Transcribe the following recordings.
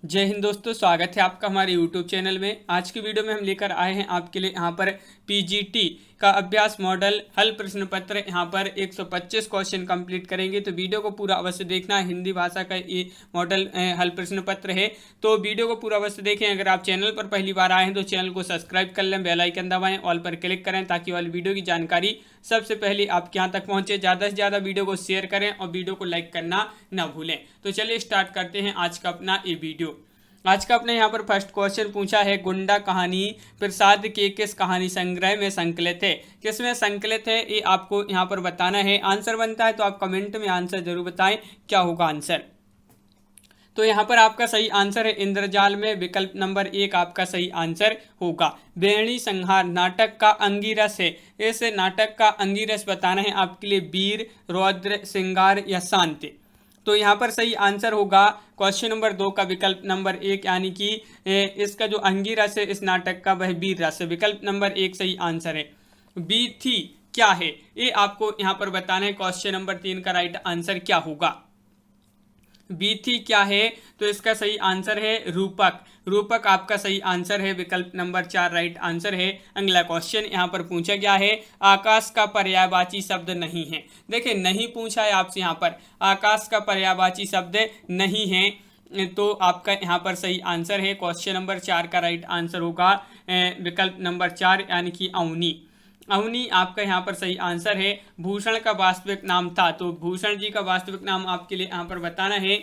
जय हिंद दोस्तों, स्वागत है आपका हमारे YouTube चैनल में। आज की वीडियो में हम लेकर आए हैं आपके लिए यहाँ पर पीजीटी का अभ्यास मॉडल हल प्रश्न पत्र। यहाँ पर 125 क्वेश्चन कंप्लीट करेंगे, तो वीडियो को पूरा अवश्य देखना। हिंदी भाषा का ये मॉडल हल प्रश्न पत्र है, तो वीडियो को पूरा अवश्य देखें। अगर आप चैनल पर पहली बार आए हैं तो चैनल को सब्सक्राइब कर लें, बेल आइकन दबाएं, ऑल पर क्लिक करें ताकि वाली वीडियो की जानकारी सबसे पहले आपके यहाँ तक पहुँचे। ज़्यादा से ज़्यादा वीडियो को शेयर करें और वीडियो को लाइक करना ना भूलें। तो चलिए स्टार्ट करते हैं आज का अपना ये वीडियो। आज का अपने यहाँ पर फर्स्ट क्वेश्चन पूछा है, गुंडा कहानी प्रसाद के किस कहानी संग्रह में संकलित है? किसमें संकलित है ये आपको यहाँ पर बताना है। आंसर बनता है तो आप कमेंट में आंसर जरूर बताएं क्या होगा आंसर। तो यहाँ पर आपका सही आंसर है इंद्रजाल में, विकल्प नंबर 1 आपका सही आंसर होगा। बेणी संहार नाटक का अंगिरस है। इस नाटक का अंगिरस बताना है आपके लिए वीर, रौद्र, श्रृंगार या शांति। तो यहाँ पर सही आंसर होगा क्वेश्चन नंबर 2 का विकल्प नंबर 1, यानी कि इसका जो अंगिरस है इस नाटक का वह वीर रस है। विकल्प नंबर 1 सही आंसर है। बीथी क्या है ये आपको यहाँ पर बताना है। क्वेश्चन नंबर 3 का राइट आंसर क्या होगा? बीथी क्या है? तो इसका सही आंसर है रूपक। रूपक आपका सही आंसर है। विकल्प नंबर 4 राइट आंसर है। अगला क्वेश्चन यहाँ पर पूछा गया है, आकाश का पर्यायवाची शब्द नहीं है। देखिए नहीं पूछा है आपसे, यहाँ पर आकाश का पर्यायवाची शब्द नहीं है, तो आपका यहाँ पर सही आंसर है। क्वेश्चन नंबर 4 का राइट आंसर होगा विकल्प नंबर 4 यानी कि अवनी। अवनी आपका यहाँ पर सही आंसर है। भूषण का वास्तविक नाम था, तो भूषण जी का वास्तविक नाम आपके लिए यहाँ पर बताना है।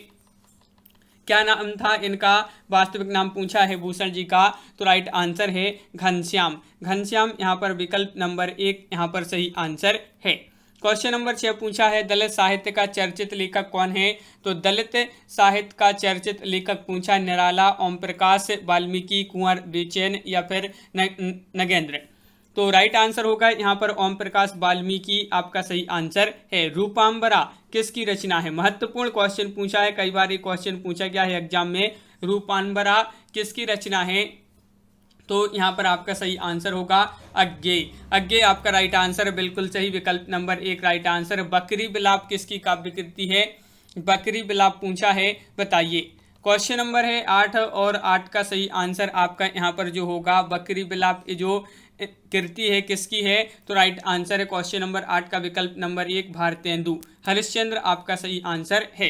क्या नाम था इनका? वास्तविक नाम पूछा है भूषण जी का, तो राइट आंसर है घनश्याम। घनश्याम यहाँ पर विकल्प नंबर 1 यहाँ पर सही आंसर है। क्वेश्चन नंबर 6 पूछा है, दलित साहित्य का चर्चित लेखक कौन है? तो दलित साहित्य का चर्चित लेखक पूछा निराला, ओम प्रकाश, वाल्मीकि, कुंवर बेचैन या फिर नगेंद्र। तो राइट आंसर होगा यहाँ पर ओम प्रकाश वाल्मीकि आपका सही आंसर है। रूपांबरा किसकी रचना है? महत्वपूर्ण क्वेश्चन पूछा है, कई बार ये क्वेश्चन पूछा गया है एग्जाम में। रूपांबरा किसकी रचना है? तो यहाँ पर आपका सही आंसर होगा अज्ञेय। अज्ञेय आपका राइट आंसर है, बिल्कुल सही। विकल्प नंबर 1 राइट आंसर। बकरी बिलाप किसकी काव्य कृति है? बकरी बिलाप पूछा है, बताइए। क्वेश्चन नंबर है 8 और 8 का सही आंसर आपका यहाँ पर जो होगा बकरी बिलाप जो कृति है किसकी है? तो राइट आंसर है क्वेश्चन नंबर 8 का विकल्प नंबर 1 भारतेंदु हरिश्चंद्र आपका सही आंसर है।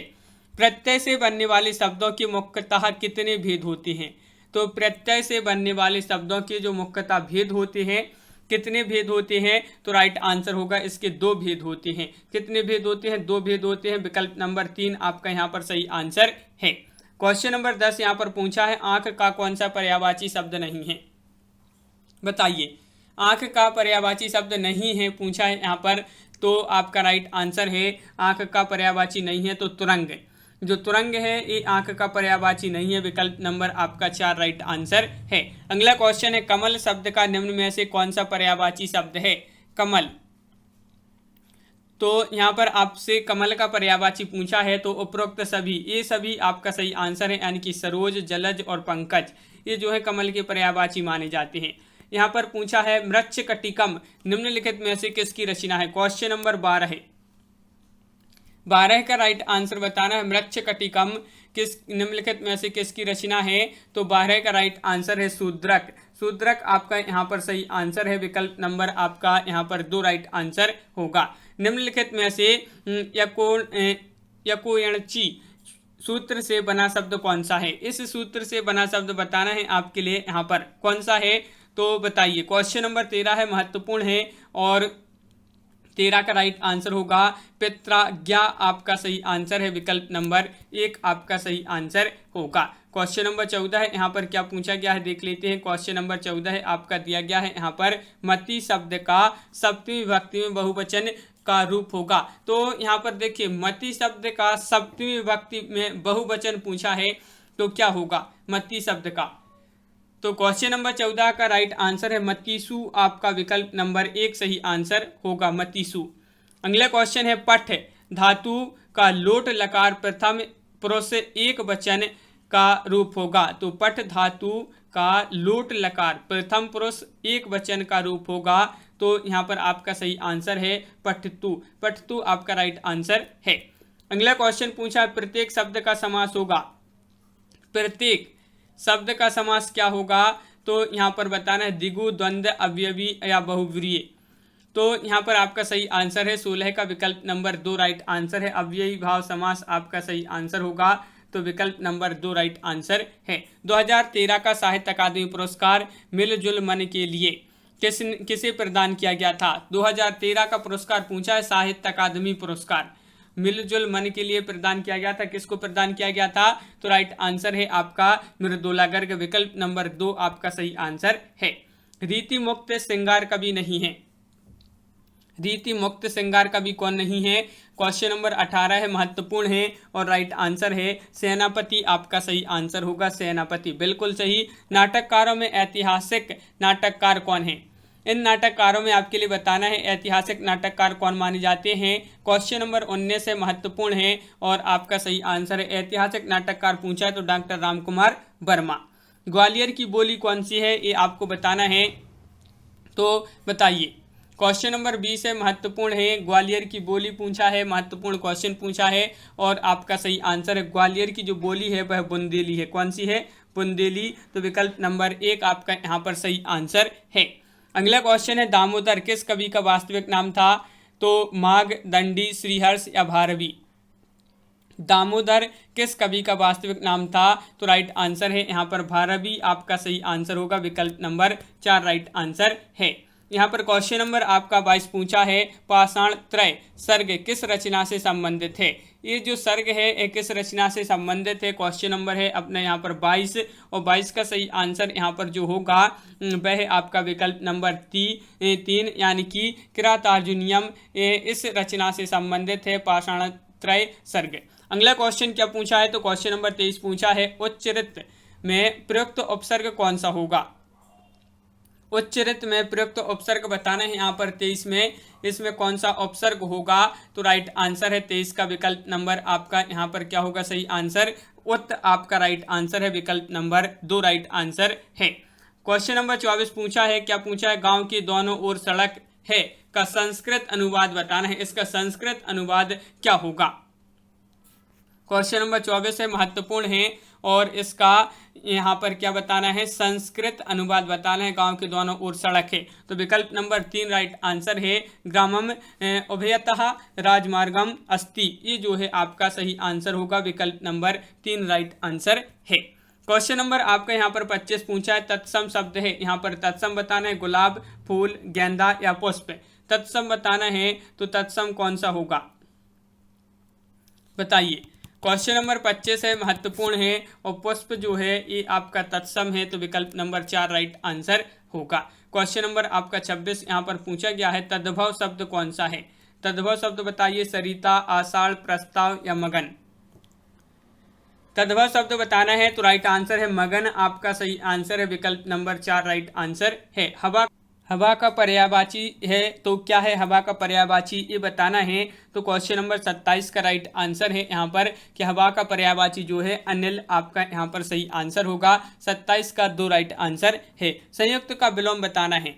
प्रत्यय से बनने वाले शब्दों के मुख्यतः कितने भेद होते हैं? तो प्रत्यय से बनने वाले शब्दों के जो मुख्यतः भेद होते हैं, कितने भेद होते हैं? तो राइट आंसर होगा इसके 2 भेद होते हैं। कितने भेद होते हैं? 2 भेद होते हैं। विकल्प नंबर 3 आपका यहाँ पर सही आंसर है। क्वेश्चन नंबर 10 यहाँ पर पूछा है, आंख का कौन सा पर्यायवाची शब्द नहीं है? बताइए। आंख का पर्यायवाची शब्द नहीं है पूछा है यहाँ पर, तो आपका राइट आंसर है आंख का पर्यायवाची नहीं है तो तुरंग। जो तुरंग है ये आंख का पर्यायवाची नहीं है। विकल्प नंबर आपका 4 राइट आंसर है। अगला क्वेश्चन है, कमल शब्द का निम्न में से कौन सा पर्यायवाची शब्द है? कमल। तो यहाँ पर आपसे कमल का पर्यायवाची पूछा है, तो उपरोक्त सभी, ये सभी आपका सही आंसर है, यानी कि सरोज, जलज और पंकज, ये जो है कमल के पर्यायवाची माने जाते हैं। यहाँ पर पूछा है, मृच्छकटिकम निम्नलिखित में से किसकी रचना है? क्वेश्चन नंबर 12 है। 12 का राइट आंसर बताना है। मृच्छकटिकम किस निम्नलिखित में से किसकी रचना है? तो 12 का राइट आंसर है शूद्रक। शूद्रक आपका यहाँ पर सही आंसर है। विकल्प नंबर आपका यहाँ पर 2 राइट आंसर होगा। निम्नलिखित में से यकोयणची सूत्र से बना शब्द कौन सा है? इस सूत्र से बना शब्द बताना है आपके लिए यहाँ पर कौन सा है, तो बताइए। क्वेश्चन नंबर 13 है, महत्वपूर्ण है, और 13 का राइट आंसर होगा पित्राज्ञा आपका सही आंसर है। विकल्प नंबर 1 आपका सही आंसर होगा। क्वेश्चन नंबर 14 है, यहाँ पर क्या पूछा गया है देख लेते हैं। क्वेश्चन नंबर 14 है आपका दिया गया है यहाँ पर, मति शब्द का सप्तमी विभक्ति में बहुवचन का रूप होगा। तो यहाँ पर देखिए, मति शब्द का सप्तमी विभक्ति में बहुवचन पूछा है, तो क्या होगा मति शब्द का? तो क्वेश्चन नंबर 14 का राइट आंसर है मतीसु आपका विकल्प नंबर 1 सही आंसर होगा, मतीसु। अगला क्वेश्चन है, पठ धातु का लोट लकार प्रथम पुरुष एक वचन का रूप होगा। तो पठ धातु का लोट लकार प्रथम पुरुष एक वचन का रूप होगा, तो यहाँ पर आपका सही आंसर है पठतु। पठतु आपका राइट आंसर है। अगला क्वेश्चन पूछा, प्रत्येक शब्द का समास होगा। प्रत्येक शब्द का समास क्या होगा, तो यहाँ पर बताना है द्विगु, द्वंद्व, अवयवी या बहुव्रीहि। तो यहाँ पर आपका सही आंसर है 16 का विकल्प नंबर 2 राइट आंसर है। अव्ययी भाव समास आपका सही आंसर होगा, तो विकल्प नंबर 2 राइट आंसर है। 2013 का साहित्य अकादमी पुरस्कार मिलजुल मन के लिए किसे प्रदान किया गया था। 2013 का पुरस्कार पूछा है, साहित्य अकादमी पुरस्कार मिलजुल मन के लिए प्रदान किया गया था। किसको प्रदान किया गया था, तो राइट आंसर है आपका मृदुला गर्ग, विकल्प नंबर 2 आपका सही आंसर है। रीति मुक्त श्रृंगार कवि नहीं है। रीति मुक्त श्रृंगार कवि कौन नहीं है, क्वेश्चन नंबर 18 है, महत्वपूर्ण है और राइट आंसर है सेनापति, आपका सही आंसर होगा सेनापति, बिल्कुल सही। नाटककारों में ऐतिहासिक नाटककार कौन है। इन नाटककारों में आपके लिए बताना है ऐतिहासिक नाटककार कौन माने जाते हैं। क्वेश्चन नंबर 19 है, महत्वपूर्ण है और आपका सही आंसर है ऐतिहासिक नाटककार पूछा है तो डॉक्टर रामकुमार वर्मा। ग्वालियर की बोली कौन सी है, ये आपको बताना है, तो बताइए। क्वेश्चन नंबर 20 है, महत्वपूर्ण है, ग्वालियर की बोली पूछा है, महत्वपूर्ण क्वेश्चन पूछा है और आपका सही आंसर है ग्वालियर की जो बोली है वह बुंदेली है। कौन सी है, बुंदेली, तो विकल्प नंबर 1 आपका यहाँ पर सही आंसर है। अगला क्वेश्चन है, दामोदर किस कवि का वास्तविक नाम था, तो माघ, दंडी, श्रीहर्ष या भारवी। दामोदर किस कवि का वास्तविक नाम था, तो राइट आंसर है यहाँ पर भारवी, आपका सही आंसर होगा, विकल्प नंबर 4 राइट आंसर है। यहाँ पर क्वेश्चन नंबर आपका 22 पूछा है, पाषाण त्रय सर्ग किस रचना से संबंधित है। ये जो सर्ग है ये किस रचना से संबंधित है, क्वेश्चन नंबर है अपने यहाँ पर 22 और 22 का सही आंसर यहाँ पर जो होगा वह आपका विकल्प नंबर 3 यानी कि किरातार्जुनीयम इस रचना से संबंधित है, पाषाण त्रय सर्ग। अगला क्वेश्चन क्या पूछा है, तो क्वेश्चन नंबर 23 पूछा है, उच्चरित में प्रयुक्त उपसर्ग कौन सा होगा। उच्चरित में प्रयुक्त उपसर्ग बताना है यहाँ पर 23 में, इसमें कौन सा उपसर्ग होगा, तो राइट आंसर है 23 का विकल्प नंबर आपका यहाँ पर क्या होगा सही आंसर, उत आपका राइट आंसर है, विकल्प नंबर 2 राइट आंसर है। क्वेश्चन नंबर 24 पूछा है, क्या पूछा है, गांव की दोनों ओर सड़क है का संस्कृत अनुवाद बताना है, इसका संस्कृत अनुवाद क्या होगा। क्वेश्चन नंबर 24 है, महत्वपूर्ण है और इसका यहाँ पर क्या बताना है, संस्कृत अनुवाद बताना है, गांव के दोनों ओर सड़क है, तो विकल्प नंबर 3 राइट आंसर है, ग्रामम उभयतः राजमार्गम अस्ति, ये जो है आपका सही आंसर होगा, विकल्प नंबर 3 राइट आंसर है। क्वेश्चन नंबर आपका यहाँ पर 25 पूछा है, तत्सम शब्द है, यहाँ पर तत्सम बताना है, गुलाब, फूल, गेंदा या पुष्प। तत्सम बताना है तो तत्सम कौन सा होगा, बताइए। क्वेश्चन नंबर 25 है, महत्वपूर्ण है और पुष्प जो है ये आपका तत्सम है, तो विकल्प नंबर 4 राइट आंसर होगा। क्वेश्चन नंबर आपका 26 यहाँ पर पूछा गया है, तद्भव शब्द कौन सा है। तद्भव शब्द बताइए, सरिता, आषाढ़, प्रस्ताव या मगन। तद्भव शब्द बताना है तो राइट आंसर है मगन, आपका सही आंसर है, विकल्प नंबर 4 राइट आंसर है। हवा का पर्यायवाची है तो क्या है, हवा का पर्यायवाची ये बताना है, तो क्वेश्चन नंबर 27 का राइट आंसर है यहाँ पर कि हवा का पर्यायवाची जो है अनिल, आपका यहाँ पर सही आंसर होगा, 27 का 2 राइट आंसर है। संयुक्त का विलोम बताना है,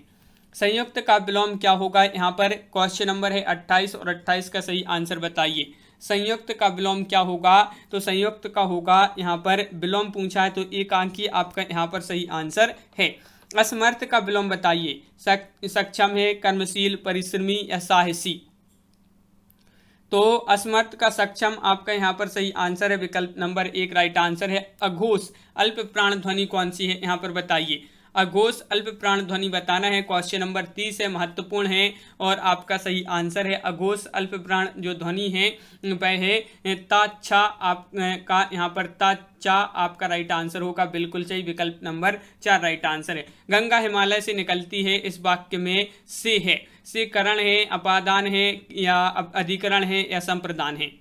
संयुक्त का विलोम क्या होगा, यहाँ पर क्वेश्चन नंबर है 28 और 28 का सही आंसर बताइए। संयुक्त का विलोम क्या होगा, तो संयुक्त का होगा यहाँ पर विलोम पूछा है तो एकांकी आपका यहाँ पर सही आंसर है। असमर्थ का विलोम बताइए, सक्षम है, कर्मशील, परिश्रमी या साहसी। तो असमर्थ का सक्षम आपका यहाँ पर सही आंसर है, विकल्प नंबर 1 राइट आंसर है। अघोष अल्प प्राण ध्वनि कौन सी है, यहाँ पर बताइए। अघोष अल्प प्राण ध्वनि बताना है, क्वेश्चन नंबर 30 है, महत्वपूर्ण है और आपका सही आंसर है अघोष अल्प प्राण जो ध्वनि है वह है ताच्छा, आपका यहाँ पर ताच्छा आपका राइट आंसर होगा, बिल्कुल सही, विकल्प नंबर 4 राइट आंसर है। गंगा हिमालय से निकलती है, इस वाक्य में से है, से करण है, अपादान है या अधिकरण है या संप्रदान है।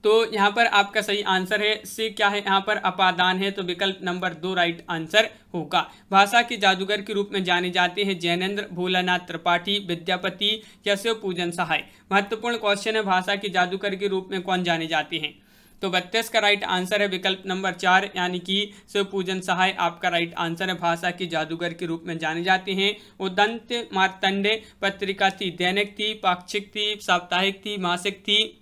तो यहाँ पर आपका सही आंसर है से क्या है, यहाँ पर अपादान है, तो विकल्प नंबर 2 राइट आंसर होगा। भाषा के जादूगर के रूप में जाने जाते हैं जैनेन्द्र, भोलानाथ त्रिपाठी, विद्यापति या शिव पूजन सहाय। महत्वपूर्ण क्वेश्चन है, भाषा के जादूगर के रूप में कौन जाने जाते हैं, तो 32 का राइट आंसर है, विकल्प नंबर 4 यानी कि शिव पूजन सहाय आपका राइट आंसर है, भाषा के जादूगर के रूप में जाने जाते हैं। उदंत मार्तंडे पत्रिका थी, दैनिक थी, पाक्षिक थी, साप्ताहिक थी, मासिक थी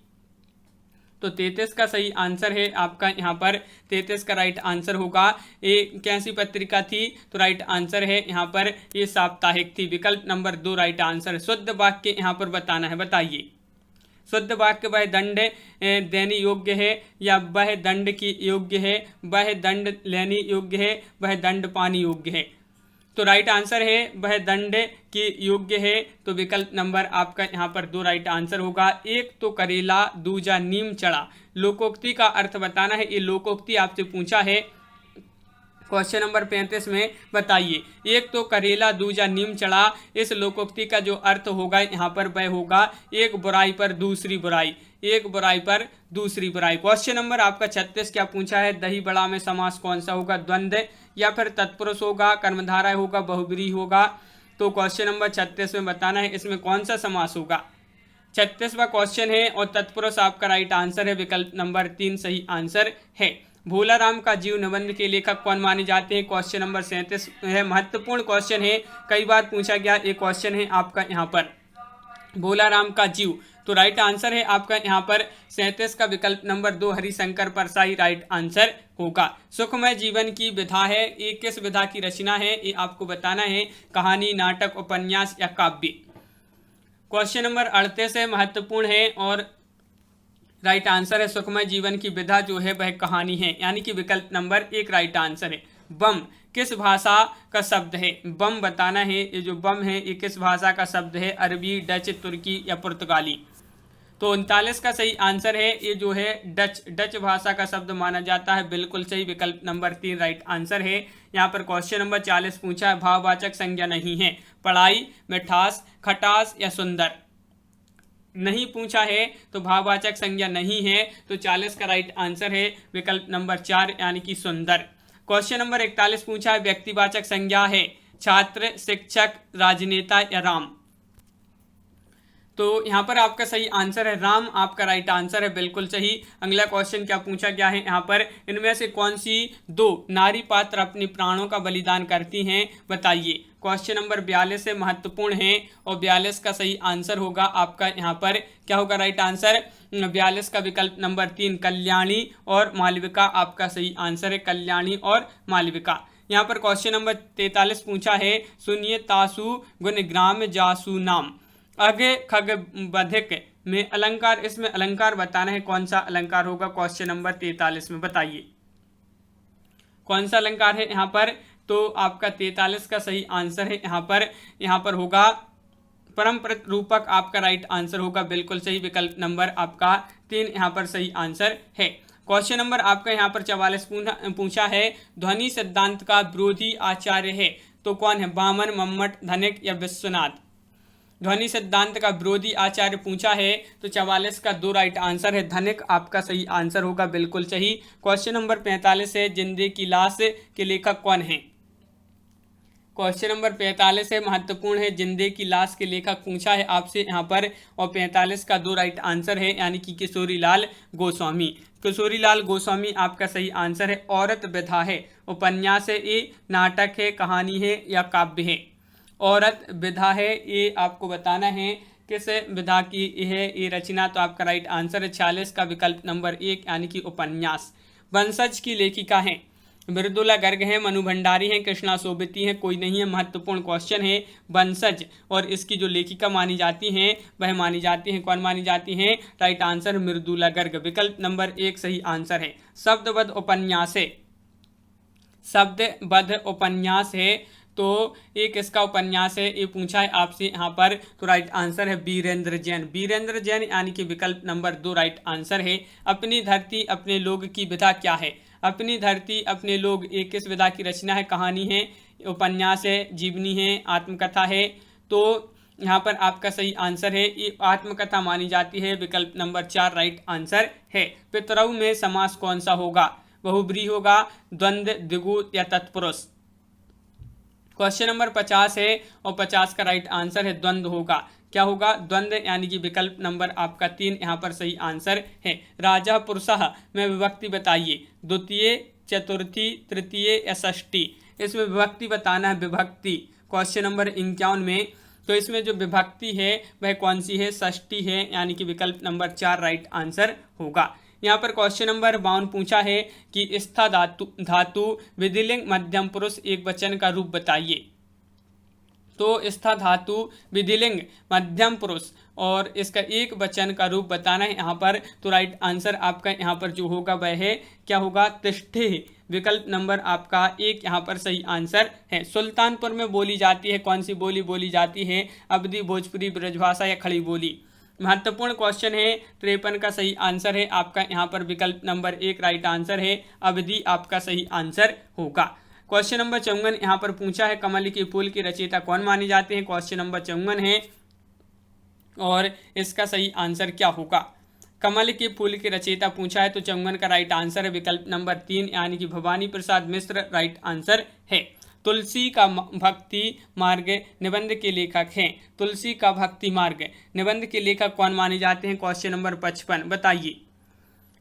तो 33 का सही आंसर है आपका यहाँ पर 33 का राइट आंसर होगा। ये कैसी पत्रिका थी? तो राइट आंसर है यहाँ पर ये साप्ताहिक थी। विकल्प नंबर 2 राइट आंसर। शुद्ध वाक्य यहाँ पर बताना है, बताइए। शुद्ध वाक्य वह दंड देने योग्य है या वह दंड की योग्य है, वह दंड लेने योग्य है, वह दंड पाने योग्य है। तो राइट आंसर है वह दंड की योग्य है। तो विकल्प नंबर आपका यहाँ पर 2 राइट आंसर होगा। एक तो करेला दूजा नीम चढ़ा, लोकोक्ति का अर्थ बताना है। ये लोकोक्ति आपसे पूछा है क्वेश्चन नंबर 35 में, बताइए। एक तो करेला दूजा नीम चढ़ा, इस लोकोक्ति का जो अर्थ होगा यहाँ पर वह होगा एक बुराई पर दूसरी बुराई, एक बुराई पर दूसरी बुराई। क्वेश्चन नंबर आपका 36 क्या पूछा है? दही बड़ा में समास कौन सा होगा? द्वंद्व या फिर तत्पुरुष होगा, कर्मधारय होगा, बहुब्रीहि होगा। तो क्वेश्चन नंबर 36 में बताना है इसमें कौन सा समास होगा। 36वां क्वेश्चन है और तत्पुरुष आपका राइट आंसर है। विकल्प नंबर 3 सही आंसर है। भोलाराम का जीव निबंध के लेखक कौन माने जाते हैं? क्वेश्चन नंबर 37 है। महत्वपूर्ण क्वेश्चन है, कई बार पूछा गया एक क्वेश्चन है आपका यहाँ पर, भोलाराम का जीव। तो राइट आंसर है आपका यहाँ पर 37 का विकल्प number 2 Harishankar Parsai right answer होगा। सुखमय जीवन की विधा है, ये किस विधा की रचना है? ये आपको बताना है। कहानी, नाटक, उपन्यास या काव्य। क्वेश्चन नंबर 38 है, महत्वपूर्ण है और राइट आंसर है सुखमय जीवन की विधा जो है वह कहानी है, यानी कि विकल्प नंबर 1 राइट आंसर है। बम किस भाषा का शब्द है? बम बताना है। ये जो बम है ये किस भाषा का शब्द है? अरबी, डच, तुर्की या पुर्तगाली। तो 39 का सही आंसर है ये जो है डच भाषा का शब्द माना जाता है। बिल्कुल सही, विकल्प नंबर 3 राइट आंसर है। यहाँ पर क्वेश्चन नंबर 40 पूछा है, भाववाचक संज्ञा नहीं है, पढ़ाई, मिठास, खटास या सुंदर। नहीं पूछा है तो भाववाचक संज्ञा नहीं है। तो 40 का राइट आंसर है विकल्प नंबर 4 यानी कि सुंदर। क्वेश्चन नंबर 41 पूछा है, व्यक्तिवाचक संज्ञा है, छात्र, शिक्षक, राजनेता या राम। तो यहाँ पर आपका सही आंसर है राम, आपका राइट आंसर है, बिल्कुल सही। अगला क्वेश्चन क्या पूछा गया है यहाँ पर, इनमें से कौन सी 2 नारी पात्र अपने प्राणों का बलिदान करती हैं, बताइए। क्वेश्चन नंबर 42 से महत्वपूर्ण है और 42 का सही आंसर होगा आपका यहाँ पर क्या होगा राइट आंसर? 42 का विकल्प नंबर 3 कल्याणी और मालविका आपका सही आंसर है, कल्याणी और मालविका। यहाँ पर क्वेश्चन नंबर 43 पूछा है, सुनिए तासु गुणग्राम जासु नाम, अग खग बधिक में अलंकार, इसमें अलंकार बताना है, कौन सा अलंकार होगा? क्वेश्चन नंबर 43 में बताइए कौन सा अलंकार है यहाँ पर। तो आपका 43 का सही आंसर है यहाँ पर होगा परम रूपक, आपका राइट आंसर होगा, बिल्कुल सही, विकल्प नंबर आपका 3 यहाँ पर सही आंसर है। क्वेश्चन नंबर आपका यहाँ पर 44 पूछा है, ध्वनि सिद्धांत का विरोधी आचार्य है, तो कौन है? वामन, मम्मट, धनिक या विश्वनाथ। ध्वनि सिद्धांत का विरोधी आचार्य पूछा है तो 44 का 2 राइट आंसर है, धनिक आपका सही आंसर होगा, बिल्कुल सही। क्वेश्चन नंबर 45 है, जिंदे की लाश के लेखक कौन है? क्वेश्चन नंबर 45 है, महत्वपूर्ण है, जिंदे की लाश के लेखक पूछा है आपसे यहाँ पर और 45 का 2 राइट आंसर है, यानी कि किशोरीलाल गोस्वामी। किशोरीलाल गोस्वामी आपका सही आंसर है। औरत विधा है, उपन्यास है, ये नाटक है, कहानी है या काव्य है? औरत विधा है, ये आपको बताना है किस विधा की है ये रचना, तो आपका राइट आंसर है 46 का विकल्प नंबर 1 यानी कि उपन्यास। वंशज की लेखिका है, मृदुला गर्ग है, मनु भंडारी है, कृष्णा सोबती है, कोई नहीं है। महत्वपूर्ण क्वेश्चन है वंशज, और इसकी जो लेखिका मानी जाती हैं वह मानी जाती हैं, कौन मानी जाती हैं? राइट आंसर मृदुला गर्ग, विकल्प नंबर 1 सही आंसर है। शब्दबद्ध उपन्यास है, शब्दबद्ध उपन्यास है, तो एक इसका उपन्यास है, ये पूछा है आपसे यहाँ पर, तो राइट आंसर है वीरेंद्र जैन, वीरेंद्र जैन यानी कि विकल्प नंबर 2 राइट आंसर है। अपनी धरती अपने लोग की विधा क्या है? अपनी धरती अपने लोग एक किस विधा की रचना है? कहानी है, उपन्यास है, जीवनी है, आत्मकथा है। तो यहाँ पर आपका सही आंसर है ये आत्मकथा मानी जाती है, विकल्प नंबर 4 राइट आंसर है। पितरऊ में समास कौन सा होगा? बहुब्रीहि होगा, द्वंद्व, द्विगु या तत्पुरुष। क्वेश्चन नंबर 50 है और 50 का राइट आंसर है द्वंद्व होगा। क्या होगा? द्वंद्व, यानी कि विकल्प नंबर आपका 3 यहाँ पर सही आंसर है। राजा पुरुषः में विभक्ति बताइए, द्वितीय, चतुर्थी, तृतीय या षष्ठी। इसमें विभक्ति बताना है, विभक्ति क्वेश्चन नंबर 51 में। तो इसमें जो विभक्ति है वह कौन सी है? षष्ठी है, यानी कि विकल्प नंबर 4 राइट आंसर होगा। यहाँ पर क्वेश्चन नंबर 52 पूछा है कि स्था धातु विधिलिंग मध्यम पुरुष एक वचन का रूप बताइए। तो स्था धातु विधिलिंग मध्यम पुरुष और इसका एक वचन का रूप बताना है यहाँ पर। तो राइट आंसर आपका यहाँ पर जो होगा वह है क्या होगा, तिष्ठे। विकल्प नंबर आपका 1 यहाँ पर सही आंसर है। सुल्तानपुर में बोली जाती है कौन सी बोली बोली जाती है, अवधी, भोजपुरी, ब्रजभाषा या खड़ी बोली। महत्वपूर्ण क्वेश्चन है। 53 का सही आंसर है आपका यहाँ पर विकल्प नंबर 1 राइट आंसर है, अवधी आपका सही आंसर होगा। क्वेश्चन नंबर 54 यहाँ पर पूछा है कमल के फूल के रचयिता कौन माने जाते हैं। क्वेश्चन नंबर 54 है और इसका सही आंसर क्या होगा। कमल के फूल के रचयिता पूछा है तो 54 का राइट आंसर है विकल्प नंबर 3 यानी कि भवानी प्रसाद मिश्र राइट आंसर है। तुलसी का भक्ति मार्ग निबंध के लेखक हैं। तुलसी का भक्ति मार्ग निबंध के लेखक कौन माने जाते हैं। क्वेश्चन नंबर 55 बताइए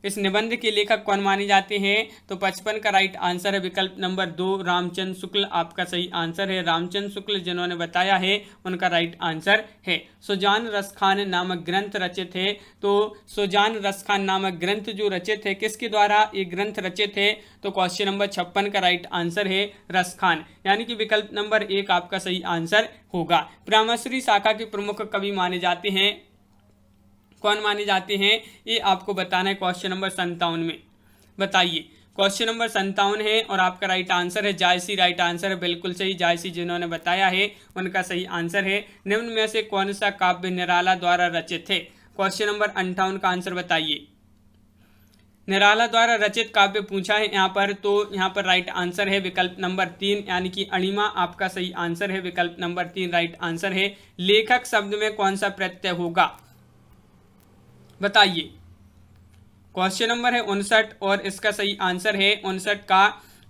इस निबंध के लेखक कौन माने जाते हैं। तो 55 का राइट आंसर है विकल्प नंबर 2 रामचंद्र शुक्ल आपका सही आंसर है। रामचंद्र शुक्ल जिन्होंने बताया है उनका राइट आंसर है। सुजान रसखान नामक ग्रंथ रचित है। तो सुजान रसखान नामक ग्रंथ जो रचित है किसके द्वारा ये ग्रंथ रचित है। तो क्वेश्चन नंबर 56 का राइट आंसर है रसखान यानी कि विकल्प नंबर 1 आपका सही आंसर होगा। परामर्शी शाखा के प्रमुख कवि माने जाते हैं कौन माने जाते हैं, ये आपको बताना है क्वेश्चन नंबर 57 में। बताइए क्वेश्चन नंबर 57 है और आपका राइट आंसर है जायसी राइट आंसर है, बिल्कुल सही। जायसी जिन्होंने बताया है उनका सही आंसर है। निम्न में से कौन सा काव्य निराला द्वारा रचित है। क्वेश्चन नंबर 58 का आंसर बताइए। निराला द्वारा रचित काव्य पूछा है यहाँ पर, तो यहाँ पर राइट आंसर है विकल्प नंबर 3 यानी कि अणिमा आपका सही आंसर है। विकल्प नंबर 3 राइट आंसर है। लेखक शब्द में कौन सा प्रत्यय होगा बताइए। क्वेश्चन नंबर है 59 और इसका सही आंसर है 59 का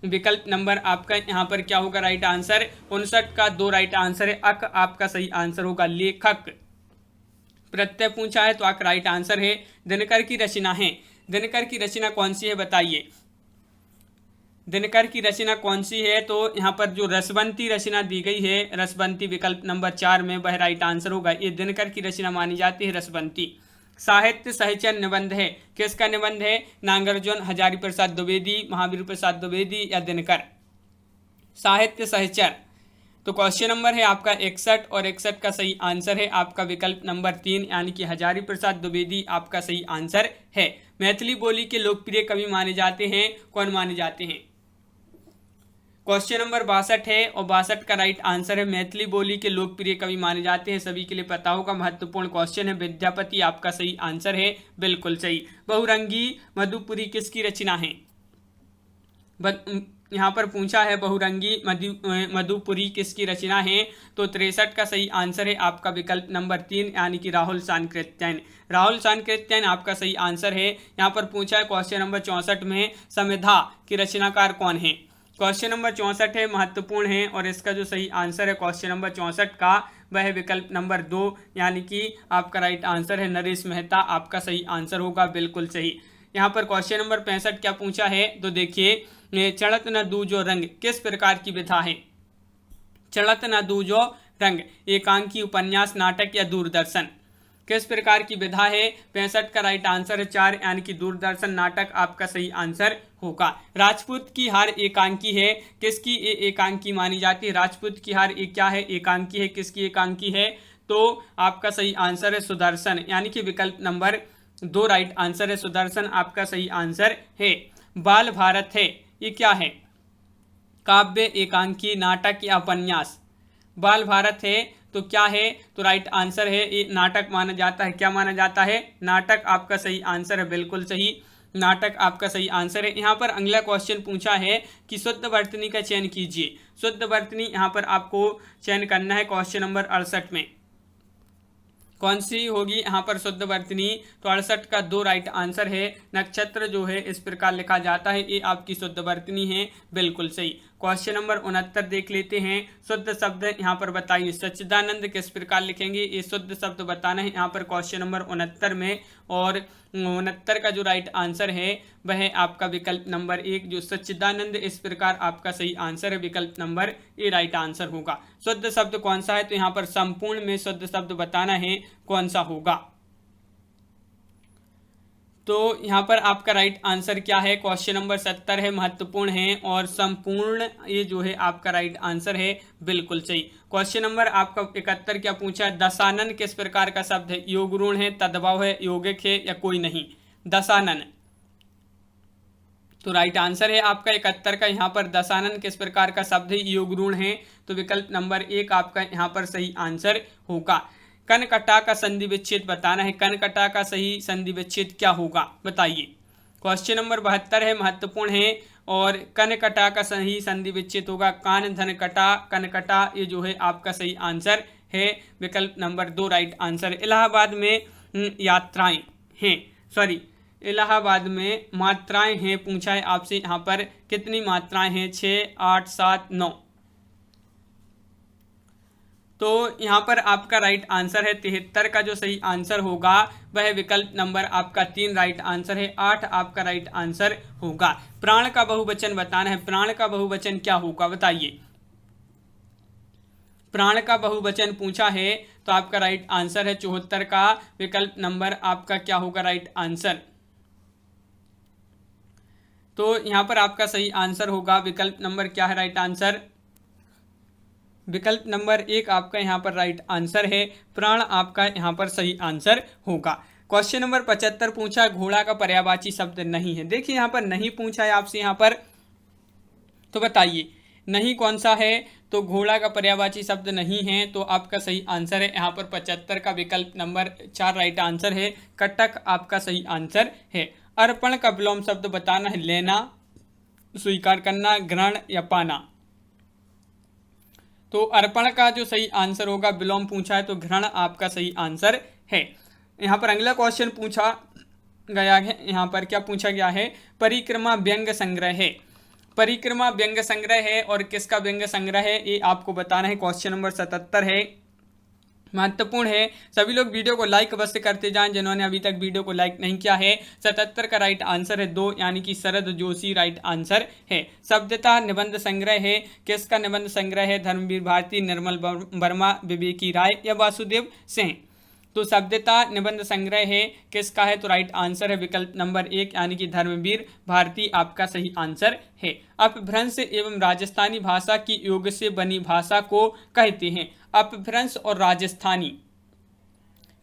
विकल्प नंबर आपका यहाँ पर क्या होगा राइट आंसर। 59 का 2 राइट आंसर है। अक आपका सही आंसर होगा। लेखक प्रत्यय पूछा है तो अक राइट आंसर है। दिनकर की रचना है। दिनकर की रचना कौन सी है बताइए। दिनकर की रचना कौन सी है, तो यहाँ पर जो रसवंती रचना दी गई है रसवंती विकल्प नंबर 4 में वह राइट आंसर होगा। ये दिनकर की रचना मानी जाती है रसवंती। साहित्य सहचर निबंध है किसका निबंध है। नागार्जुन, हजारी प्रसाद द्विवेदी, महावीर प्रसाद द्विवेदी या दिनकर। साहित्य सहचर तो क्वेश्चन नंबर है आपका 61 और 61 का सही आंसर है आपका विकल्प नंबर 3 यानी कि हजारी प्रसाद द्विवेदी आपका सही आंसर है। मैथिली बोली के लोकप्रिय कवि माने जाते हैं कौन माने जाते हैं। क्वेश्चन नंबर 62 है और 62 का राइट आंसर है मैथिली बोली के लोकप्रिय कवि माने जाते हैं, सभी के लिए पता होगा। महत्वपूर्ण क्वेश्चन है। विद्यापति आपका सही आंसर है, बिल्कुल सही। बहुरंगी मधुपुरी किसकी रचना है। यहाँ पर पूछा है बहुरंगी मधुपुरी किसकी रचना है, तो 63 का सही आंसर है आपका विकल्प नंबर 3 यानी कि राहुल सांकृत्यायन। राहुल सांकृत्यायन आपका सही आंसर है। यहाँ पर पूछा है क्वेश्चन नंबर 64 में समिधा की रचनाकार कौन है। क्वेश्चन नंबर 64 है, महत्वपूर्ण है और इसका जो सही आंसर है क्वेश्चन नंबर 64 का वह है विकल्प नंबर 2 यानी कि आपका राइट आंसर है नरेश मेहता आपका सही आंसर होगा, बिल्कुल सही। यहाँ पर क्वेश्चन नंबर 65 क्या पूछा है, तो देखिए चढ़त न दूजो रंग किस प्रकार की विधा है। चढ़त न दूजो रंग एकांकी, उपन्यास, नाटक या दूरदर्शन, किस प्रकार की विधा है। 65 का राइट आंसर है 4 यानी कि दूरदर्शन नाटक आपका सही आंसर होगा। राजपूत की हार एकांकी है, किसकी एकांकी मानी जाती है। राजपूत की हार क्या है, एकांकी है, किसकी एकांकी है, तो आपका सही आंसर है सुदर्शन यानी कि विकल्प नंबर 2 राइट आंसर है। सुदर्शन आपका सही आंसर है। बाल भारत है ये क्या है, काव्य, एकांकी, नाटक या उपन्यास। बाल भारत है तो क्या है, तो राइट आंसर है ये नाटक माना जाता है। क्या माना जाता है, नाटक आपका सही आंसर है, बिल्कुल सही। नाटक आपका सही आंसर है। यहाँ पर अगला क्वेश्चन पूछा है कि शुद्ध वर्तनी का चयन कीजिए। शुद्ध वर्तनी यहाँ पर आपको चयन करना है क्वेश्चन नंबर 68 में। कौन सी होगी यहाँ पर शुद्ध वर्तनी, तो 68 का 2 राइट आंसर है। नक्षत्र जो है इस प्रकार लिखा जाता है, ये आपकी शुद्ध वर्तनी है, बिल्कुल सही। क्वेश्चन नंबर 69 देख लेते हैं। शुद्ध शब्द यहाँ पर बताइए। सच्चिदानंद किस प्रकार लिखेंगे, ये शुद्ध शब्द बताना है यहाँ पर क्वेश्चन नंबर 69 में। और 69 का जो राइट आंसर है वह है आपका विकल्प नंबर 1 जो सच्चिदानंद, इस प्रकार आपका सही आंसर है विकल्प नंबर ए राइट आंसर होगा। शुद्ध शब्द कौन सा है, तो यहाँ पर संपूर्ण में शुद्ध शब्द बताना है कौन सा होगा। तो यहाँ पर आपका राइट आंसर क्या है? क्वेश्चन नंबर 70 है, महत्वपूर्ण है और संपूर्ण, ये जो है आपका राइट आंसर है, बिल्कुल सही। क्वेश्चन नंबर आपका 71 क्या पूछा है? दशानन किस प्रकार का शब्द है? योग ऋण है, तद्भव है, यौगिक है या कोई नहीं? दशानन, तो राइट आंसर है आपका 71 का यहाँ पर दशानन किस प्रकार का शब्द है? योग ऋण है, तो विकल्प नंबर 1 आपका यहाँ पर सही आंसर होगा। कनकटा का संधि विच्छेद बताना है, कनकटा का सही संधि विच्छेद क्या होगा बताइए। क्वेश्चन नंबर 72 है, महत्वपूर्ण है और कनकटा का सही संधि विच्छेद होगा कान धन कटा, कनकटा, ये जो है आपका सही आंसर है, विकल्प नंबर 2 राइट आंसर। इलाहाबाद में यात्राएं हैं, सॉरी इलाहाबाद में मात्राएं हैं पूछा है आपसे, यहाँ पर कितनी मात्राएं हैं? 6, 8, 7, 9। तो यहाँ पर आपका राइट आंसर है 73 का जो सही आंसर होगा वह विकल्प नंबर आपका 3 राइट आंसर है, 8 आपका राइट आंसर होगा। प्राण का बहुवचन बताना है, प्राण का बहुवचन क्या होगा बताइए। प्राण का बहुवचन पूछा है तो आपका राइट आंसर है 74 का, विकल्प नंबर आपका क्या होगा राइट आंसर। तो यहाँ पर आपका सही आंसर होगा विकल्प नंबर क्या है राइट आंसर? विकल्प नंबर 1 आपका यहाँ पर राइट आंसर है, प्राण आपका यहाँ पर सही आंसर होगा। क्वेश्चन नंबर 75 पूछा घोड़ा का पर्यायवाची शब्द नहीं है। देखिए यहाँ पर नहीं पूछा है आपसे यहाँ पर, तो बताइए नहीं कौन सा है? तो घोड़ा का पर्यायवाची शब्द नहीं है, तो आपका सही आंसर है यहाँ पर 75 का विकल्प नंबर 4 राइट आंसर है, कटक आपका सही आंसर है। अर्पण का विलोम शब्द बताना है, लेना, स्वीकार करना, ग्रहण या पाना। तो अर्पण का जो सही आंसर होगा, विलोम पूछा है तो ग्रहण आपका सही आंसर है। यहाँ पर अगला क्वेश्चन पूछा गया है, यहाँ पर क्या पूछा गया है? परिक्रमा व्यंग्य संग्रह है, परिक्रमा व्यंग्य संग्रह है और किसका व्यंग्य संग्रह है ये आपको बताना है। क्वेश्चन नंबर 77 है, महत्वपूर्ण है। सभी लोग वीडियो को लाइक अवश्य करते जाएं जिन्होंने अभी तक वीडियो को लाइक नहीं किया है। 77 का राइट आंसर है 2 यानी कि शरद जोशी राइट आंसर है। शब्दता निबंध संग्रह है, किसका निबंध संग्रह है? धर्मवीर भारती, निर्मल वर्मा, विवेकी राय या वासुदेव सिंह। तो शब्दता निबंध संग्रह है, किसका है? तो राइट आंसर है विकल्प नंबर 1 यानी कि धर्मवीर भारती आपका सही आंसर है। अपभ्रंश एवं राजस्थानी भाषा की योग से बनी भाषा को कहते हैं। अपभ्रंश और राजस्थानी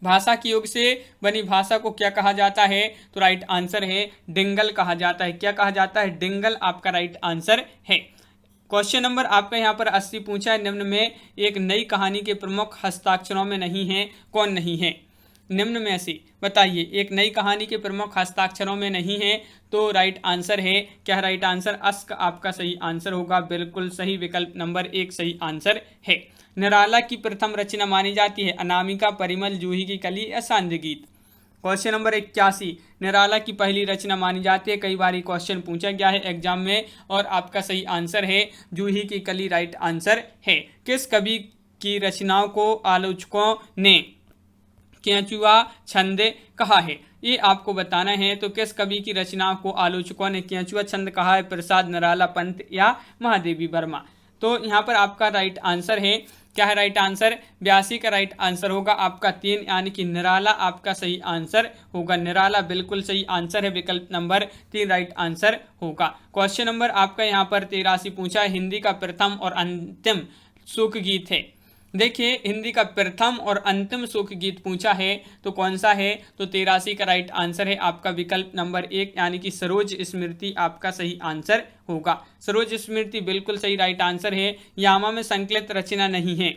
भाषा की योग से बनी भाषा को क्या कहा जाता है? तो राइट आंसर है डिंगल कहा जाता है। क्या कहा जाता है? डिंगल आपका राइट आंसर है। क्वेश्चन नंबर आपका यहाँ पर 80 पूछा है, निम्न में एक नई कहानी के प्रमुख हस्ताक्षरों में नहीं है, कौन नहीं है? निम्न में से बताइए, एक नई कहानी के प्रमुख हस्ताक्षरों में नहीं है, तो राइट आंसर है क्या? राइट आंसर अस्क आपका सही आंसर होगा, बिल्कुल सही, विकल्प नंबर 1 सही आंसर है। निराला की प्रथम रचना मानी जाती है अनामिका, परिमल, जूही की कली या सांध्य गीत। क्वेश्चन नंबर 81 निराला की पहली रचना मानी जाती है, कई बार ये क्वेश्चन पूछा गया है एग्जाम में और आपका सही आंसर है जूही की कली राइट आंसर है। किस कवि की रचनाओं को आलोचकों ने केंचुआ छंद कहा है? ये आपको बताना है। तो किस कवि की रचनाओं को आलोचकों ने केंचुआ छंद कहा है? प्रसाद, नराला, पंत या महादेवी वर्मा। तो यहाँ पर आपका राइट आंसर है क्या है? राइट आंसर 82 का राइट आंसर होगा आपका 3 यानी कि निराला आपका सही आंसर होगा। निराला बिल्कुल सही आंसर है, विकल्प नंबर 3 राइट आंसर होगा। क्वेश्चन नंबर आपका यहाँ पर 83 पूछा है, हिंदी का प्रथम और अंतिम शोक गीत है। देखिए हिंदी का प्रथम और अंतिम शोक गीत पूछा है तो कौन सा है? तो 83 का राइट आंसर है आपका विकल्प नंबर 1 यानी कि सरोज स्मृति आपका सही आंसर होगा। सरोज स्मृति बिल्कुल सही राइट आंसर है। यामा में संकलित रचना नहीं है,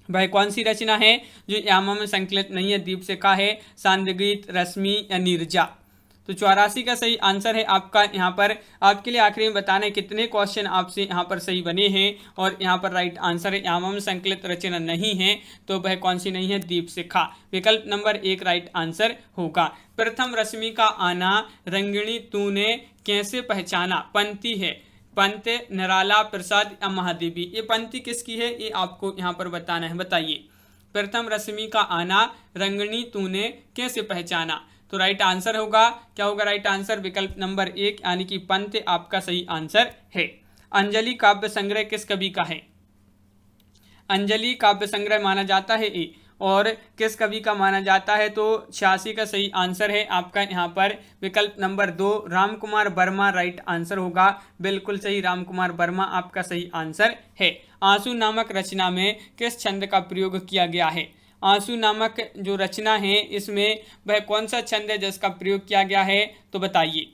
भाई कौन सी रचना है जो यामा में संकलित नहीं है? दीप शिखा है, सांध्य गीत, रश्मि या नीरजा। तो 84 का सही आंसर है आपका। यहाँ पर आपके लिए आखिरी में बताने कितने क्वेश्चन आपसे यहाँ पर सही बने हैं और यहाँ पर राइट आंसर है यामा में संकलित रचना नहीं है, तो वह कौन सी नहीं है? दीप शिखा, विकल्प नंबर 1 राइट आंसर होगा। प्रथम रश्मि का आना रंगिणी तूने कैसे पहचाना पंक्ति है, पंत, निराला, प्रसाद या महादेवी। ये पंक्ति किसकी है ये आपको यहाँ पर बताना है, बताइए। प्रथम रश्मि का आना रंगिणी तूने कैसे पहचाना, तो राइट आंसर होगा क्या होगा? राइट आंसर विकल्प नंबर 1 यानी कि पंत आपका सही आंसर है। अंजलि काव्य संग्रह किस कवि का है? अंजलि काव्य संग्रह माना जाता है ए और किस कवि का माना जाता है, तो 86 का सही आंसर है आपका यहाँ पर विकल्प number 2 Ram Kumar Verma right answer होगा। बिल्कुल सही, राम कुमार वर्मा आपका सही आंसर है। आंसू नामक रचना में किस छंद का प्रयोग किया गया है? आंसू नामक जो रचना है इसमें वह कौन सा छंद है जिसका प्रयोग किया गया है, तो बताइए।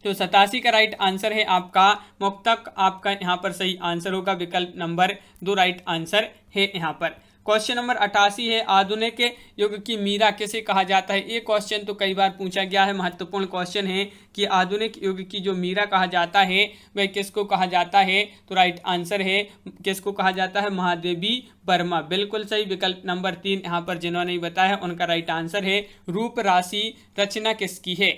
तो 87 का राइट आंसर है आपका मुक्तक, आपका यहाँ पर सही आंसर होगा। विकल्प नंबर 2 राइट आंसर है यहाँ पर। क्वेश्चन नंबर 88 है आधुनिक युग की मीरा किसे कहा जाता है? ये क्वेश्चन तो कई बार पूछा गया है, महत्वपूर्ण क्वेश्चन है कि आधुनिक युग की जो मीरा कहा जाता है वह किसको कहा जाता है? तो राइट आंसर है किसको कहा जाता है? महादेवी वर्मा। बिल्कुल सही, विकल्प नंबर 3 यहाँ पर जिन्होंने बताया उनका राइट आंसर है। रूप राशि रचना किसकी है?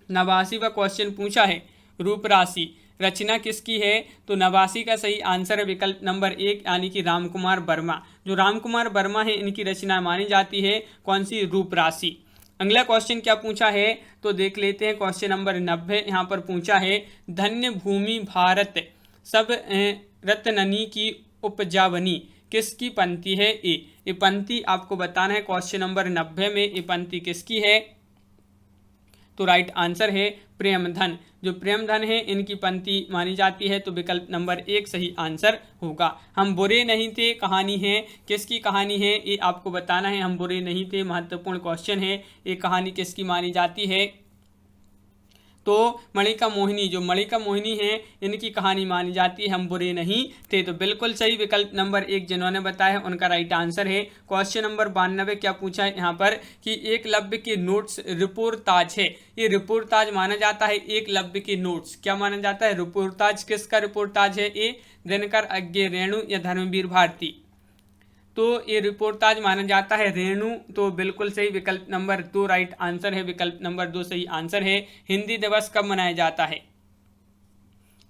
89वां क्वेश्चन पूछा है, रूप राशि रचना किसकी है? तो 89 का सही आंसर है विकल्प नंबर 1 यानी कि राम कुमार वर्मा। जो राम कुमार वर्मा है इनकी रचना मानी जाती है कौन सी? रूप राशि। अगला क्वेश्चन क्या पूछा है तो देख लेते हैं। क्वेश्चन नंबर 90 यहाँ पर पूछा है धन्य भूमि भारत सब रत्ननी की उपजावनी किसकी पंक्ति है? ये पंक्ति आपको बताना है क्वेश्चन नंबर 90 में। ये पंक्ति किसकी है? तो राइट आंसर है प्रेमधन। जो प्रेमधन है इनकी पंक्ति मानी जाती है, तो विकल्प नंबर 1 सही आंसर होगा। हम बुरे नहीं थे कहानी है, किसकी कहानी है ये आपको बताना है। हम बुरे नहीं थे महत्वपूर्ण क्वेश्चन है। ये कहानी किसकी मानी जाती है? तो मणिका मोहिनी, जो मणिका मोहिनी है इनकी कहानी मानी जाती है हम बुरे नहीं थे। तो बिल्कुल सही, विकल्प नंबर 1 जिन्होंने बताया उनका राइट आंसर है। क्वेश्चन नंबर 92 क्या पूछा है यहाँ पर कि एकलव्य के नोट्स रिपोर्टाज है। ये रिपोर्टाज माना जाता है एकलव्य के नोट्स, क्या माना जाता है? रिपोर्टाज। किसका रिपोर्टाज है? ये दिनकर अज्ञे रेणु या धर्मवीर भारती। तो ये रिपोर्टाज माना जाता है रेणु। तो बिल्कुल सही, विकल्प नंबर 2 राइट आंसर है। विकल्प नंबर 2 सही आंसर है। हिंदी दिवस कब मनाया जाता है?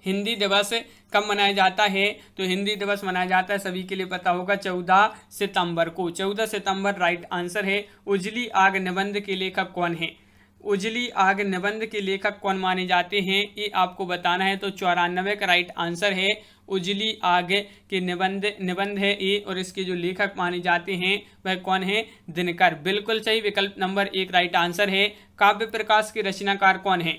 हिंदी दिवस कब मनाया जाता है? तो हिंदी दिवस मनाया जाता है, सभी के लिए पता होगा, 14 सितंबर को। 14 सितंबर राइट आंसर है। उजली आग निबंध के लेखक कौन है? उजली आग निबंध के लेखक कौन माने जाते हैं ये आपको बताना है। तो 94 का राइट आंसर है। उजली आग के निबंध है ये, और इसके जो लेखक माने जाते हैं वह कौन है? दिनकर। बिल्कुल सही, विकल्प नंबर 1 राइट आंसर है। काव्य प्रकाश के रचनाकार कौन है?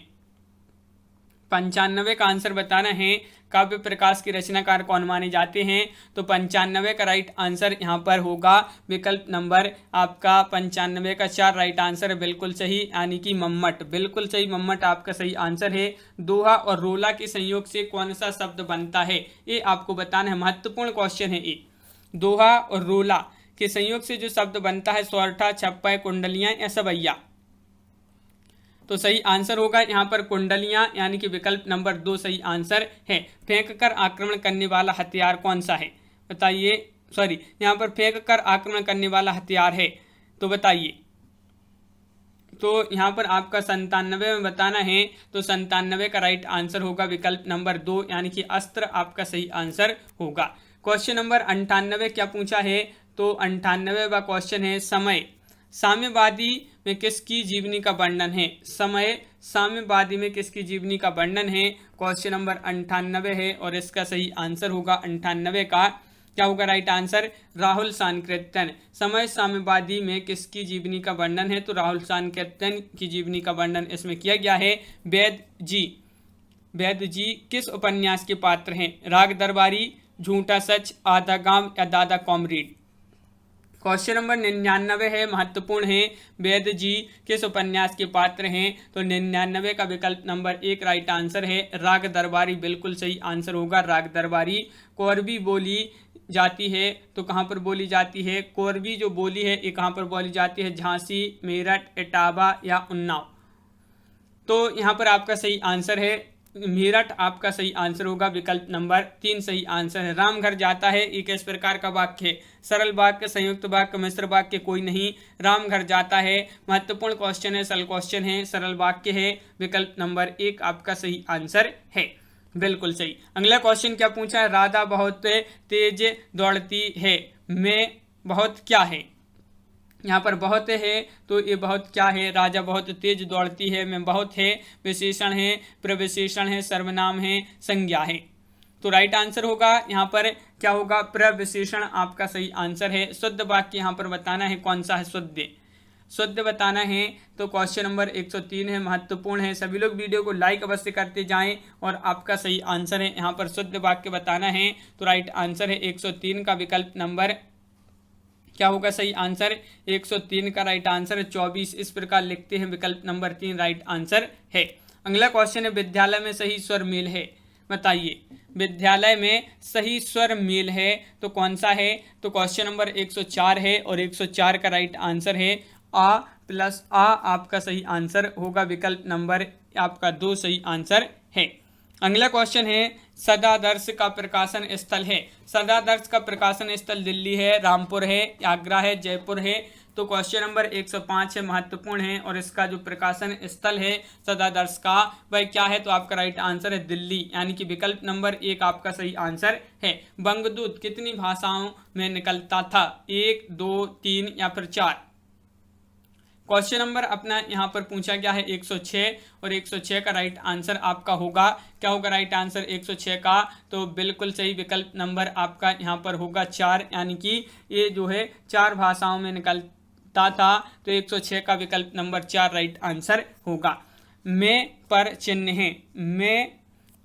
95 का आंसर बताना है। काव्य प्रकाश के रचनाकार कौन माने जाते हैं? तो 95 का राइट आंसर यहाँ पर होगा विकल्प नंबर आपका 95 का 4 राइट आंसर है। बिल्कुल सही, यानी कि मम्मट। बिल्कुल सही, मम्मट आपका सही आंसर है। दोहा और रोला के संयोग से कौन सा शब्द बनता है ये आपको बताना है, महत्वपूर्ण क्वेश्चन है ये। दोहा और रोला के संयोग से जो शब्द बनता है, सोरठा, छप्पा, कुंडलियां या सवैया। तो सही आंसर होगा यहाँ पर कुंडलियां, यानी कि विकल्प नंबर 2 सही आंसर है। फेंक कर आक्रमण करने वाला हथियार कौन सा है? बताइए। सॉरी, यहाँ पर फेंक कर आक्रमण करने वाला हथियार है, तो बताइए। तो यहाँ पर आपका 97 में बताना है। तो 97 का राइट आंसर होगा विकल्प नंबर 2, यानी कि अस्त्र आपका सही आंसर होगा। क्वेश्चन नंबर 98 क्या पूछा है? तो 98वां क्वेश्चन है समय साम्यवादी में किसकी जीवनी का वर्णन है? समय साम्यवादी में किसकी जीवनी का वर्णन है? क्वेश्चन नंबर 98 है, और इसका सही आंसर होगा 98 का क्या होगा राइट आंसर? राहुल सांकृत्यन। समय साम्यवादी में किसकी जीवनी का वर्णन है? तो राहुल सांकृत्यन की जीवनी का वर्णन इसमें किया गया है। वैद जी किस उपन्यास के पात्र हैं? राग दरबारी, झूठा सच, आधा गांव या दादा कॉमरेड। क्वेश्चन नंबर 99 है, महत्वपूर्ण है। वैद जी किस उपन्यास के पात्र हैं? तो 99 का विकल्प नंबर 1 राइट आंसर है। राग दरबारी बिल्कुल सही आंसर होगा, राग दरबारी। कोरबी बोली जाती है तो कहाँ पर बोली जाती है? कोरबी जो बोली है ये कहाँ पर बोली जाती है? झांसी, मेरठ, इटावा या उन्नाव। तो यहाँ पर आपका सही आंसर है मेरठ, आपका सही आंसर होगा। विकल्प नंबर 3 सही आंसर है। राम घर जाता है ये किस प्रकार का वाक्य है? सरल वाक्य, संयुक्त वाक्य, मिश्र वाक्य, कोई नहीं। राम घर जाता है महत्वपूर्ण क्वेश्चन है, सरल क्वेश्चन है, सरल वाक्य है। विकल्प नंबर 1 आपका सही आंसर है। बिल्कुल सही। अगला क्वेश्चन क्या पूछा है? राधा बहुत तेज दौड़ती है, मैं बहुत क्या है? यहाँ पर बहुत है तो ये बहुत क्या है? राजा बहुत तेज दौड़ती है, मैं बहुत है, विशेषण है, प्रविशेषण है, सर्वनाम है, संज्ञा है। तो राइट आंसर होगा यहाँ पर क्या होगा, प्रविशेषण आपका सही आंसर है। शुद्ध वाक्य यहाँ पर बताना है कौन सा है, शुद्ध बताना है। तो क्वेश्चन नंबर 103 है, महत्वपूर्ण है। सभी लोग वीडियो को लाइक अवश्य करते जाएं और आपका सही आंसर है यहाँ पर शुद्ध वाक्य बताना है। तो राइट आंसर है 103 का विकल्प नंबर क्या होगा सही आंसर, 103 का राइट आंसर है 24। इस प्रकार लिखते हैं, विकल्प नंबर 3 राइट आंसर है। अगला क्वेश्चन है, विद्यालय में सही स्वर मेल है, बताइए विद्यालय में सही स्वर मेल है तो कौन सा है। तो क्वेश्चन नंबर 104 है और 104 का राइट आंसर है आ प्लस आ आपका सही आंसर होगा, विकल्प नंबर आपका 2 सही आंसर है। अगला क्वेश्चन है, सदादर्श का प्रकाशन स्थल है। सदादर्श का प्रकाशन स्थल दिल्ली है, रामपुर है, आगरा है, जयपुर है। तो क्वेश्चन नंबर 105 है, महत्वपूर्ण है और इसका जो प्रकाशन स्थल है सदादर्श का वह क्या है। तो आपका राइट आंसर है दिल्ली, यानी कि विकल्प नंबर 1 आपका सही आंसर है। बंगदूत कितनी भाषाओं में निकलता था, 1, 2, 3 या फिर 4। क्वेश्चन नंबर अपना यहाँ पर पूछा गया है 106 और 106 का राइट आंसर आपका होगा क्या होगा, राइट आंसर 106 का तो बिल्कुल सही विकल्प नंबर आपका यहाँ पर होगा 4, यानी कि ये जो है 4 भाषाओं में निकलता था। तो 106 का विकल्प नंबर 4 राइट आंसर होगा। में पर चिन्ह है, में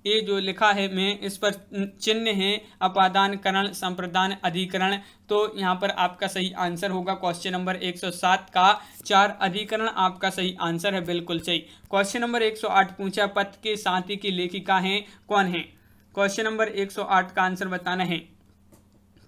ये जो लिखा है में, इस पर चिन्ह है अपादान करण संप्रदान अधिकरण। तो यहाँ पर आपका सही आंसर होगा क्वेश्चन नंबर 107 का 4 अधिकरण आपका सही आंसर है, बिल्कुल सही। क्वेश्चन नंबर 108 पूछा, पथ के साथी की लेखिका हैं कौन है। क्वेश्चन नंबर 108 का आंसर बताना है,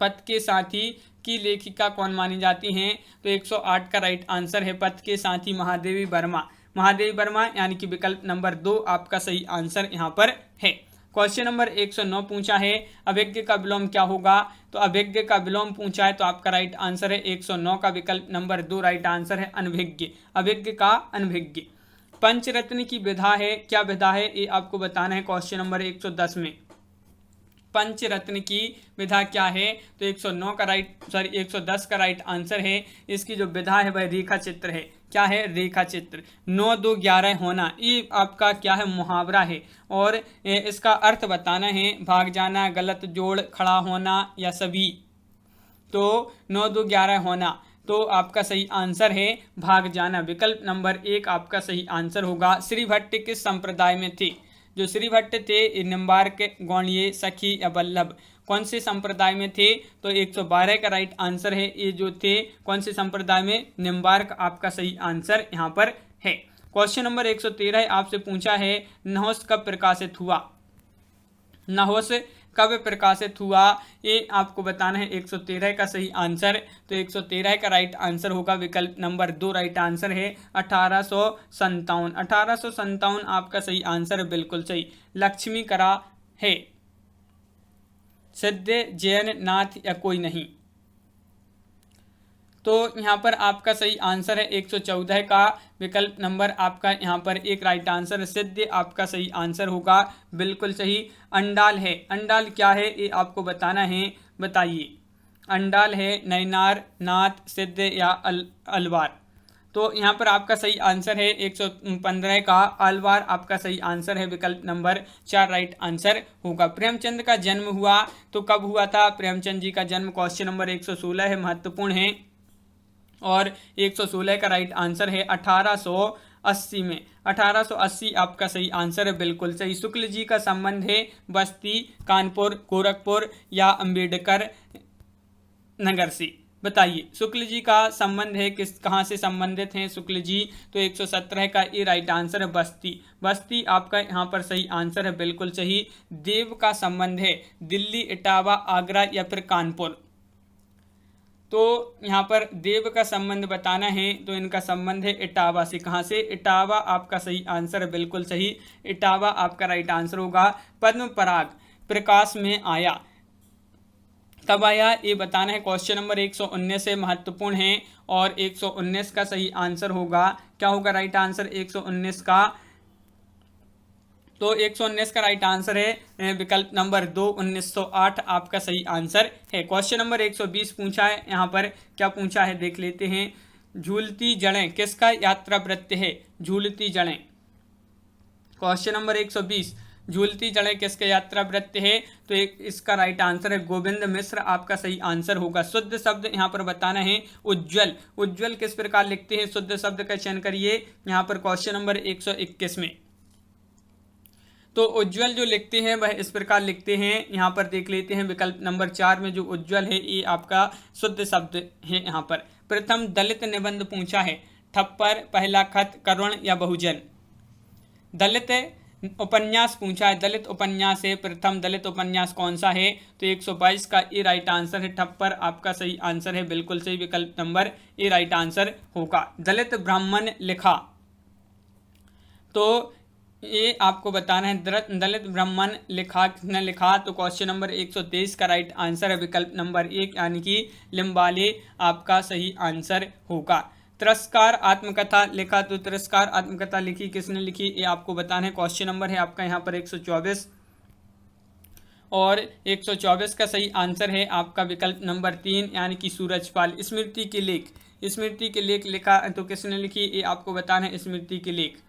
पथ के साथी की लेखिका कौन मानी जाती हैं। तो 108 का राइट आंसर है पथ के साथी महादेवी वर्मा, महादेवी वर्मा यानी कि विकल्प नंबर 2 आपका सही आंसर यहाँ पर है। क्वेश्चन नंबर 109 पूछा है, अभिज्ञ का विलोम क्या होगा। तो अभिज्ञ का विलोम पूछा है तो आपका राइट आंसर है 109 का विकल्प नंबर 2 राइट आंसर है अनभिज्ञ, अभिज्ञ का अनभिज्ञ। पंचरत्न की विधा है, क्या विधा है ये आपको बताना है क्वेश्चन नंबर 110 में। पंचरत्न की विधा क्या है। तो 110 का राइट आंसर है, इसकी जो विधा है वह रेखा चित्र है। क्या है, रेखा चित्र। 9, 2, 11 होना ये आपका क्या है, मुहावरा है और इसका अर्थ बताना है, भाग जाना, गलत जोड़, खड़ा होना या सभी। तो 9, 2, 11 होना तो आपका सही आंसर है भाग जाना, विकल्प नंबर 1 आपका सही आंसर होगा। श्री भट्ट किस संप्रदाय में थे। जो श्री भट्ट थे निम्बार्क, गौणीय, सखी या वल्लभ, कौन से संप्रदाय में थे। तो 112 का राइट आंसर है, ये जो थे कौन से संप्रदाय में, निम्बार्क आपका सही आंसर यहाँ पर है। क्वेश्चन नंबर 113 आपसे पूछा है, नहुस कब प्रकाशित हुआ। नहुस कब प्रकाशित हुआ ये आपको बताना है 113 का सही आंसर। तो 113 का राइट आंसर होगा विकल्प नंबर 2 राइट आंसर है 1857। 1857 आपका सही आंसर है, बिल्कुल सही। लक्ष्मी करा है, सिद्ध, जैन, नाथ या कोई नहीं। तो यहाँ पर आपका सही आंसर है 114 का विकल्प नंबर आपका यहाँ पर 1 राइट आंसर है, सिद्ध आपका सही आंसर होगा, बिल्कुल सही। अंडाल है, अंडाल क्या है ये आपको बताना है, बताइए। अंडाल है नैनार, नाथ, सिद्ध या अलवार। तो यहाँ पर आपका सही आंसर है 115 का अलवार आपका सही आंसर है, विकल्प नंबर 4 राइट आंसर होगा। प्रेमचंद का जन्म हुआ तो कब हुआ था। प्रेमचंद जी का जन्म क्वेश्चन नंबर 116 है, महत्वपूर्ण है और 116 का राइट आंसर है 1880 में। 1880 आपका सही आंसर है, बिल्कुल सही। शुक्ल जी का संबंध है बस्ती, कानपुर, गोरखपुर या अंबेडकर नगर से, बताइए। शुक्ल जी का संबंध है किस, कहाँ से संबंधित हैं शुक्ल जी। तो 117 का ये राइट आंसर है बस्ती, बस्ती आपका यहाँ पर सही आंसर है, बिल्कुल सही। देव का संबंध है दिल्ली, इटावा, आगरा या फिर कानपुर। तो यहाँ पर देव का संबंध बताना है तो इनका संबंध है इटावा से, कहाँ से, इटावा आपका सही आंसर है, बिल्कुल सही। इटावा आपका राइट आंसर होगा। पद्म पराग प्रकाश में आया, कब आया ये बताना है, क्वेश्चन नंबर 119 से महत्वपूर्ण है और 119 का सही आंसर होगा क्या होगा, राइट आंसर 119 का। तो 119 का राइट आंसर है विकल्प नंबर 2 1908 आपका सही आंसर है। क्वेश्चन नंबर 120 पूछा है, यहाँ पर क्या पूछा है देख लेते हैं। झूलती जड़ें किसका यात्रा वृत्त है, झूलती जड़ें। क्वेश्चन नंबर 120, झूलती जड़ें किसके यात्रा वृत्त है? तो एक इसका राइट आंसर है गोविंद मिश्र, आपका सही आंसर होगा। शुद्ध शब्द यहाँ पर बताना है उज्ज्वल। उज्ज्वल किस प्रकार लिखते हैं? शुद्ध शब्द का चयन करिए यहाँ पर क्वेश्चन नंबर 121 में। तो उज्ज्वल जो लिखते हैं वह इस प्रकार लिखते हैं, यहाँ पर देख लेते हैं विकल्प नंबर 4 में जो उज्ज्वल है ये आपका शुद्ध शब्द है। यहाँ पर प्रथम दलित निबंध पूछा है, ठप्पर, पहला खत, करुण या बहुजन। दलित उपन्यास पूछा है, दलित उपन्यास है, प्रथम दलित उपन्यास कौन सा है? तो 122 का ए राइट आंसर है ठप्पर, आपका सही आंसर है, बिल्कुल सही, विकल्प नंबर ए राइट आंसर होगा। दलित ब्राह्मण लिखा, तो ये आपको बताना है दलित ब्राह्मण लिखा किसने लिखा? तो क्वेश्चन नंबर 123 का राइट आंसर है विकल्प नंबर 1 यानी कि लिम्बाले, आपका सही आंसर होगा। तिरस्कार आत्मकथा लिखा, तो तिरस्कार आत्मकथा लिखी किसने लिखी? ये आपको बताना है। क्वेश्चन नंबर है आपका यहाँ पर 124 और 124 का सही आंसर है आपका विकल्प नंबर 3 यानी कि सूरजपाल। स्मृति के लेख, स्मृति के लेख लिखा तो किसने लिखी? ये आपको बताना है स्मृति के लेख।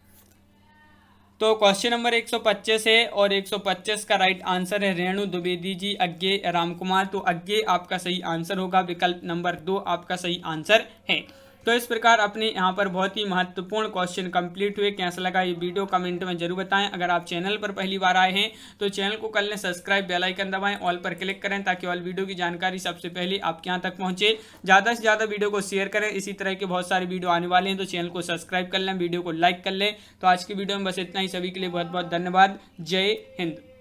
तो क्वेश्चन नंबर 125 है और 125 का राइट आंसर है रेणु द्विवेदी जी, अज्ञे रामकुमार, तो अज्ञे आपका सही आंसर होगा, विकल्प नंबर 2 आपका सही आंसर है। तो इस प्रकार अपने यहाँ पर बहुत ही महत्वपूर्ण क्वेश्चन कंप्लीट हुए। कैसा लगा ये वीडियो कमेंट में जरूर बताएं। अगर आप चैनल पर पहली बार आए हैं तो चैनल को कर लें सब्सक्राइब, बेल आइकन दबाएं, ऑल पर क्लिक करें ताकि ऑल वीडियो की जानकारी सबसे पहले आपके यहाँ तक पहुँचे। ज़्यादा से ज़्यादा वीडियो को शेयर करें, इसी तरह के बहुत सारे वीडियो आने वाले हैं, तो चैनल को सब्सक्राइब कर लें, वीडियो को लाइक कर लें। तो आज की वीडियो में बस इतना ही, सभी के लिए बहुत बहुत धन्यवाद। जय हिंद।